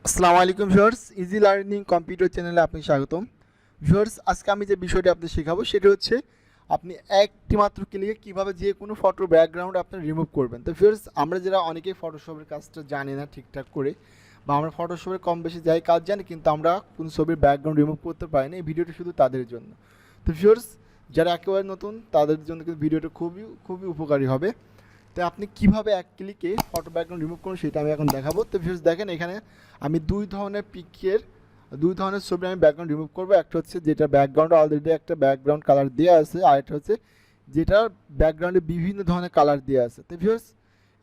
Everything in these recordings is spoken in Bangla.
আসসালামু আলাইকুম ভিউয়ার্স, ইজি লার্নিং কম্পিউটার চ্যানেলে আপনি স্বাগতম। ভিউয়ার্স, আজকে আমি যে বিষয়টি আপনাদের শেখাবো সেটা হচ্ছে আপনি একটি মাত্র ক্লিকে কীভাবে যে কোনো ফটোর ব্যাকগ্রাউন্ড আপনি রিমুভ করবেন। তো ভিউয়ার্স, আমরা যারা অনেকেই ফটোশপের কাজটা জানি না ঠিকঠাক করে, বা আমরা ফটোশপের কম বেশি যাই কাজ জানি, কিন্তু আমরা কোনো ছবির ব্যাকগ্রাউন্ড রিমুভ করতে পারি না। এই ভিডিওটি শুধু তাদের জন্য। তো ভিউয়ার্স, যারা একেবারে নতুন তাদের জন্য কিন্তু ভিডিওটা খুবই খুবই উপকারী হবে। তো আপনি কিভাবে এক ক্লিকে ফটো ব্যাকগ্রাউন্ড রিমুভ করুন সেটা আমি এখন দেখাবো। তো ভিউয়ার্স দেখেন, এখানে আমি দুই ধরনের ছবি আমি ব্যাকগ্রাউন্ড রিমুভ করবো। একটা হচ্ছে যেটা ব্যাকগ্রাউন্ড অলরেডি একটা ব্যাকগ্রাউন্ড কালার দেওয়া আছে, আর একটা হচ্ছে যেটার ব্যাকগ্রাউন্ডে বিভিন্ন ধরনের কালার দেওয়া আছে। তো ভিউয়ার্স,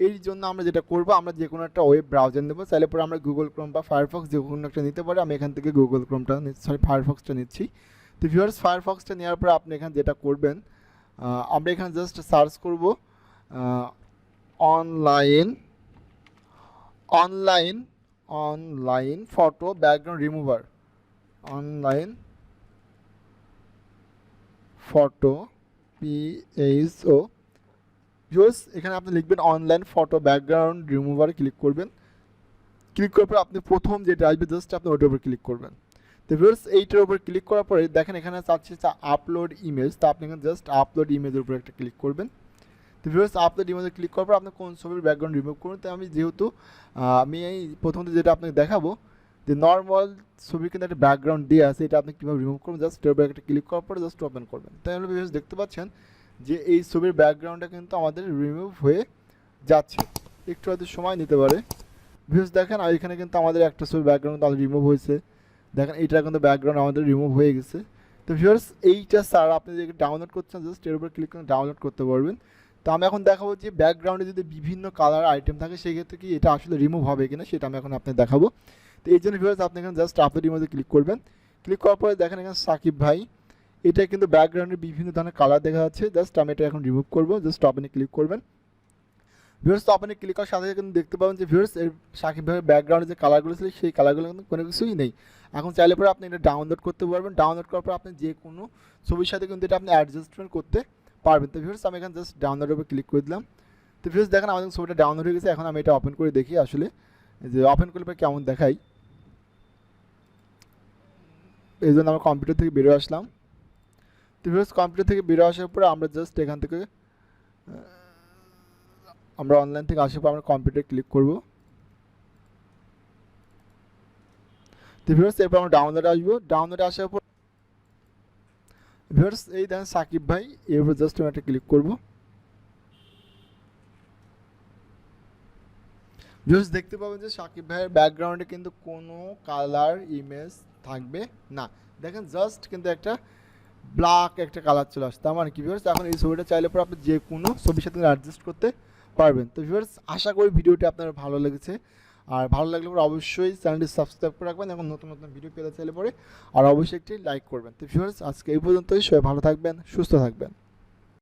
এই জন্য আমরা যেটা করবো, আমরা যে কোনো একটা ওয়েব ব্রাউজার নেবো। চাইলে পরে আমরা গুগল ক্রোম বা ফায়ারফক্স যে কোনো একটা নিতে পারি। আমি এখান থেকে গুগল ক্রোমটা ফায়ারফক্সটা নিচ্ছি। তো ভিউয়ার্স, ফায়ারফক্সটা নেওয়ার পর আপনি এখানে যেটা করবেন, আমরা এখানে জাস্ট সার্চ করবো online photo background remover, online photo PHO। Viewers, এখানে আপনি লিখবেন online photo background remover, click করবেন। ক্লিক করার পর আপনি প্রথম যেটা আসবে জাস্ট আপনি ওটার উপর ক্লিক করবেন। তো ভিউয়ার্স, এইটার উপর ক্লিক করার পরে দেখেন এখানে চাচ্ছে আপলোড ইমেজ। তো আপনি এখানে জাস্ট আপলোড ইমেজের উপর একটা ক্লিক করবেন। তো ভিউয়ার্স, আপলোড ইমেজে ক্লিক করার পর আপনি কোন ছবির ব্যাকগ্রাউন্ড রিমুভ করুন। তো আমি যেহেতু আমি এই প্রথমত যেটা আপনাকে দেখাবো যে নর্মাল ছবির কিন্তু একটা ব্যাকগ্রাউন্ড দিয়ে আছে, এটা আপনি কীভাবে রিমুভ করবেন, জাস্ট এর উপর একটা ক্লিক করার পরে জাস্ট ওপেন করবেন। তাহলে ভিউয়ার্স দেখতে পাচ্ছেন যে এই ছবির ব্যাকগ্রাউন্ডটা কিন্তু আমাদের রিমুভ হয়ে যাচ্ছে। একটু হয়তো সময় নিতে পারে। ভিউয়ার্স দেখেন, আর এখানে কিন্তু আমাদের একটা ছবির ব্যাকগ্রাউন্ড তাহলে রিমুভ হয়েছে। দেখেন এইটা কিন্তু ব্যাকগ্রাউন্ড আমাদের রিমুভ হয়ে গেছে। তো ভিউয়ার্স, এইটা স্যার আপনি যে ডাউনলোড করছেন জাস্ট এর উপর ক্লিক করে ডাউনলোড করতে পারবেন। তো আমি এখন দেখাবো যে ব্যাকগ্রাউন্ডে যদি বিভিন্ন কালার আইটেম থাকে সেই ক্ষেত্রে কি এটা আসলে রিমুভ হবে কিনা, সেটা আমি এখন আপনাকে দেখাবো। তো এই জন্য ভিউয়ার্স, আপনি এখানে জাস্ট আপলোড ইমেজে ক্লিক করবেন। ক্লিক করার পরে দেখেন এখানে সাকিব ভাই, এটা কিন্তু ব্যাকগ্রাউন্ডে বিভিন্ন ধরনের কালার দেখা যাচ্ছে। জাস্ট আমি এটা এখন রিমুভ করবো, জাস্ট ওপেনে ক্লিক করবেন। ভিউয়ার্স, ওপেনে ক্লিক করার সাথে সাথে কিন্তু দেখতে পাবেন যে ভিউয়ার্স এর সাকিব ভাইয়ের ব্যাকগ্রাউন্ডে যে কালারগুলো ছিল সেই কালারগুলো কিন্তু কোনো কিছুই নেই। এখন চাইলে পরে আপনি এটা ডাউনলোড করতে পারবেন। ডাউনলোড করার পর আপনি যে কোনো ছবির সাথে কিন্তু এটা আপনি অ্যাডজাস্টমেন্ট করতে পারবেন। তো ভিউয়ার্স, আমি এখানে জাস্ট ডাউনলোডের উপর ক্লিক করে দিলাম। তো ভিউয়ার্স দেখেন আমাদের ছবিটা ডাউনলোড হয়ে গেছে। এখন আমি এটা ওপেন করে দেখি আসলে যে ওপেন করলে পরে কেমন দেখাই। এই জন্য আমরা কম্পিউটার থেকে বেরোয় আসলাম। তো ভিউয়ার্স, কম্পিউটার থেকে বেরোয় আসার পরে আমরা জাস্ট এখান থেকে আমরা অনলাইন থেকে আসার পর আমরা কম্পিউটারে ক্লিক করব। তো ভিউয়ার্স, এরপর আমরা ডাউনলোডে আসবো। ডাউনলোডে আসার পর ভিউয়ার্স এই দেখেন সাকিব ভাই, এর উপর জাস্ট আমি একটা ক্লিক করব। ভিউয়ার্স দেখতে পাবেন যে সাকিব ভাইয়ের ব্যাকগ্রাউন্ডে কিন্তু কোনো কালার ইমেজ থাকবে না। দেখেন জাস্ট কিন্তু একটা ব্ল্যাক একটা কালার চলে আসছে। তার মানে কি ভিউয়ার্স, এখন এই ছবিটা চাইলে পর আপনি যে কোনো ছবির সাথে অ্যাডজাস্ট করতে পারবেন। তো ভিউয়ার্স, আশা করি ভিডিওটি আপনার ভালো লেগেছে। আর ভালো লাগলে পরে অবশ্যই চ্যানেলটি সাবস্ক্রাইব করে রাখবেন এবং নতুন নতুন ভিডিও পেতে চাইলে পরে আর অবশ্যই একটি লাইক করবেন। তো ভিউয়ার্স, আজকে এই পর্যন্তই। সবাই ভালো থাকবেন, সুস্থ থাকবেন।